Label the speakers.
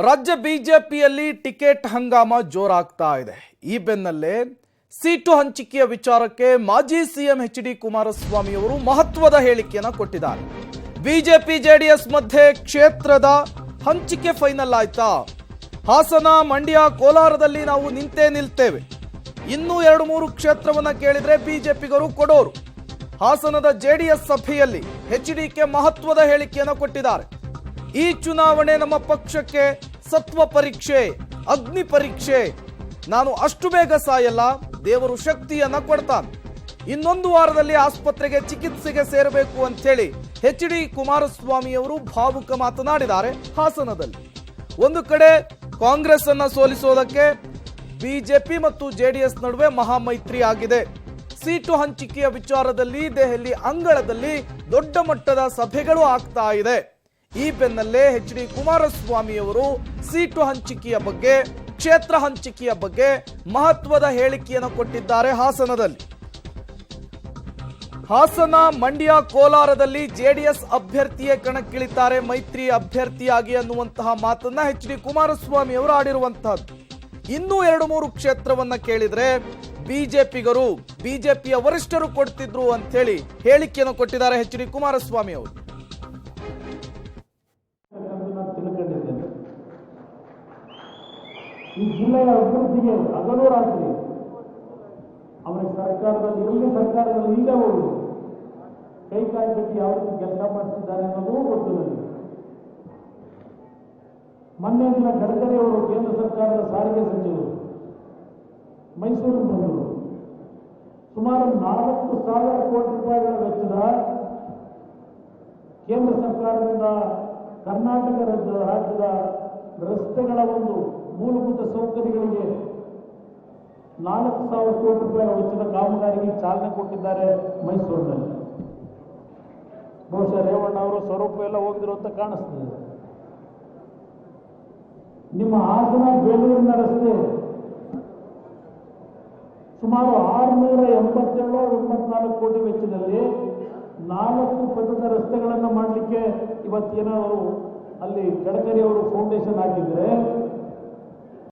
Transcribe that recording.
Speaker 1: ರಾಜ್ಯ ಬಿಜೆಪಿಯಲ್ಲಿ ಟಿಕೆಟ್ ಹಂಗಾಮ ಜೋರಾಗ್ತಾ ಇದೆ. ಈ ಬೆನ್ನಲ್ಲೇ ಸೀಟು ಹಂಚಿಕೆಯ ವಿಚಾರಕ್ಕೆ ಮಾಜಿ ಸಿಎಂ ಎಚ್.ಡಿ. ಕುಮಾರಸ್ವಾಮಿ ಅವರು ಮಹತ್ವದ ಹೇಳಿಕೆಯನ್ನು ಕೊಟ್ಟಿದ್ದಾರೆ. ಬಿಜೆಪಿ ಜೆಡಿಎಸ್ ಮಧ್ಯೆ ಕ್ಷೇತ್ರದ ಹಂಚಿಕೆ ಫೈನಲ್ ಆಯ್ತಾ? ಹಾಸನ, ಮಂಡ್ಯ, ಕೋಲಾರದಲ್ಲಿ ನಾವು ನಿಂತೇ ನಿಲ್ತೇವೆ. ಇನ್ನೂ 2-3 ಕ್ಷೇತ್ರವನ್ನ ಕೇಳಿದ್ರೆ ಬಿಜೆಪಿಗರು ಕೊಡೋರು. ಹಾಸನದ ಜೆಡಿಎಸ್ ಸಭೆಯಲ್ಲಿ ಎಚ್.ಡಿ.ಕೆ ಮಹತ್ವದ ಹೇಳಿಕೆಯನ್ನು ಕೊಟ್ಟಿದ್ದಾರೆ. ಈ ಚುನಾವಣೆ ನಮ್ಮ ಪಕ್ಷಕ್ಕೆ ಸತ್ವ ಪರೀಕ್ಷೆ, ಅಗ್ನಿ ಪರೀಕ್ಷೆ. ನಾನು ಅಷ್ಟು ಬೇಗ ಸಾಯಲ್ಲ, ದೇವರು ಶಕ್ತಿಯನ್ನ ಕೊಡ್ತಾನೆ. ಇನ್ನೊಂದು ವಾರದಲ್ಲಿ ಆಸ್ಪತ್ರೆಗೆ ಚಿಕಿತ್ಸೆಗೆ ಸೇರಬೇಕು ಅಂತ ಹೇಳಿ ಎಚ್.ಡಿ. ಕುಮಾರಸ್ವಾಮಿ ಅವರು ಭಾವುಕ ಮಾತನಾಡಿದ್ದಾರೆ. ಹಾಸನದಲ್ಲಿ ಒಂದು ಕಡೆ ಕಾಂಗ್ರೆಸ್ ಅನ್ನ ಸೋಲಿಸೋದಕ್ಕೆ ಬಿಜೆಪಿ ಮತ್ತು ಜೆಡಿಎಸ್ ನಡುವೆ ಮಹಾಮೈತ್ರಿ ಆಗಿದೆ. ಸೀಟು ಹಂಚಿಕೆಯ ವಿಚಾರದಲ್ಲಿ ದೆಹಲಿ ಅಂಗಳದಲ್ಲಿ ದೊಡ್ಡ ಮಟ್ಟದ ಸಭೆಗಳು ಆಗ್ತಾ ಇದೆ. ಈ ಬೆನ್ನಲ್ಲೇ ಎಚ್.ಡಿ. ಕುಮಾರಸ್ವಾಮಿ ಅವರು ಸೀಟು ಹಂಚಿಕೆಯ ಬಗ್ಗೆ, ಕ್ಷೇತ್ರ ಹಂಚಿಕೆಯ ಬಗ್ಗೆ ಮಹತ್ವದ ಹೇಳಿಕೆಯನ್ನು ಕೊಟ್ಟಿದ್ದಾರೆ. ಹಾಸನ, ಮಂಡ್ಯ, ಕೋಲಾರದಲ್ಲಿ ಜೆಡಿಎಸ್ ಅಭ್ಯರ್ಥಿಯೇ ಕಣಕ್ಕಿಳಿತಾರೆ ಮೈತ್ರಿ ಅಭ್ಯರ್ಥಿಯಾಗಿ ಅನ್ನುವಂತಹ ಮಾತನ್ನ ಎಚ್.ಡಿ. ಕುಮಾರಸ್ವಾಮಿ ಅವರು ಆಡಿರುವಂತಹದ್ದು. ಇನ್ನೂ 2-3 ಕ್ಷೇತ್ರವನ್ನ ಕೇಳಿದ್ರೆ ಬಿಜೆಪಿಗರು, ಬಿಜೆಪಿಯ ವರಿಷ್ಠರು ಕೊಡ್ತಿದ್ರು ಅಂತ ಹೇಳಿ ಹೇಳಿಕೆಯನ್ನು ಕೊಟ್ಟಿದ್ದಾರೆ ಎಚ್.ಡಿ. ಕುಮಾರಸ್ವಾಮಿ ಅವರು.
Speaker 2: ಈ ಜಿಲ್ಲೆಯ ಅಭಿವೃದ್ಧಿಗೆ ಹಗಲು ರಾತ್ರಿ ಅವರಿಗೆ ಸರ್ಕಾರದಲ್ಲಿ ಇಲ್ಲದೆ ಹೋಗಿ ಕೈ ಕಾಯಿ ಯಾವ ರೀತಿ ಕೆಲಸ ಮಾಡಿಸಿದ್ದಾರೆ ಅನ್ನೋದು ಗೊತ್ತು ನನಗೆ. ಮೊನ್ನೆ ದಿನ ಗಡ್ಕರಿ ಅವರು ಕೇಂದ್ರ ಸರ್ಕಾರದ ಸಾರಿಗೆ ಸಚಿವರು ಮೈಸೂರಿಗೆ ಬಂದರು. ಸುಮಾರು 4,000 ಕೋಟಿ ರೂಪಾಯಿಗಳ ವೆಚ್ಚದ ಕೇಂದ್ರ ಸರ್ಕಾರದಿಂದ ಕರ್ನಾಟಕ ರಾಜ್ಯದ ರಸ್ತೆಗಳ ಒಂದು ಮೂಲಭೂತ ಸೌಕರ್ಯಗಳಿಗೆ 4,000 ಕೋಟಿ ರೂಪಾಯಿ ವೆಚ್ಚದ ಕಾಮಗಾರಿಗೆ ಚಾಲನೆ ಕೊಟ್ಟಿದ್ದಾರೆ ಮೈಸೂರಿನಲ್ಲಿ. ಬಹುಶಃ ರೇವಣ್ಣ ಅವರು ಸ್ವರೂಪ ಎಲ್ಲ ಹೋಗಿದ್ರು ಅಂತ ಕಾಣಿಸ್ತದೆ. ನಿಮ್ಮ ಹಾಸನ ಬೇಲೂರಿನ ರಸ್ತೆ ಸುಮಾರು 687-84 ಕೋಟಿ ವೆಚ್ಚದಲ್ಲಿ 4 ಪಥದ ರಸ್ತೆಗಳನ್ನು ಮಾಡಲಿಕ್ಕೆ ಇವತ್ತೇನಾದ್ರು ಅಲ್ಲಿ ಗಡ್ಕರಿ ಅವರು ಫೌಂಡೇಶನ್ ಹಾಕಿದ್ರೆ